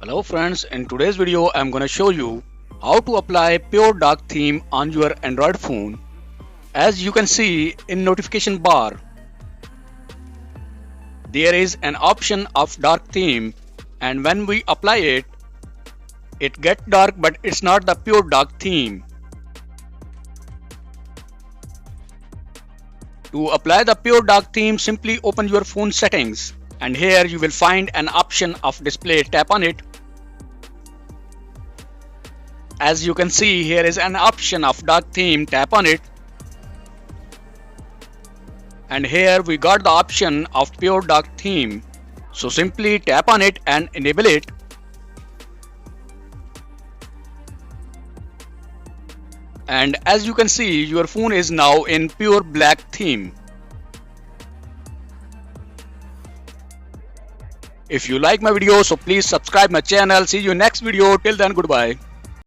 Hello friends, in today's video I'm gonna show you how to apply Pure Dark theme on your Android phone. As you can see in notification bar, there is an option of dark theme, and when we apply it, it gets dark, but it's not the Pure Dark theme. To apply the Pure Dark theme, simply open your phone settings, and here you will find an option of display. Tap on it. As you can see, here is an option of dark theme. Tap on it. And here we got the option of Pure Dark theme. So simply tap on it and enable it. And as you can see, your phone is now in pure black theme. If you like my video, so please subscribe my channel. See you next video. Till then, goodbye.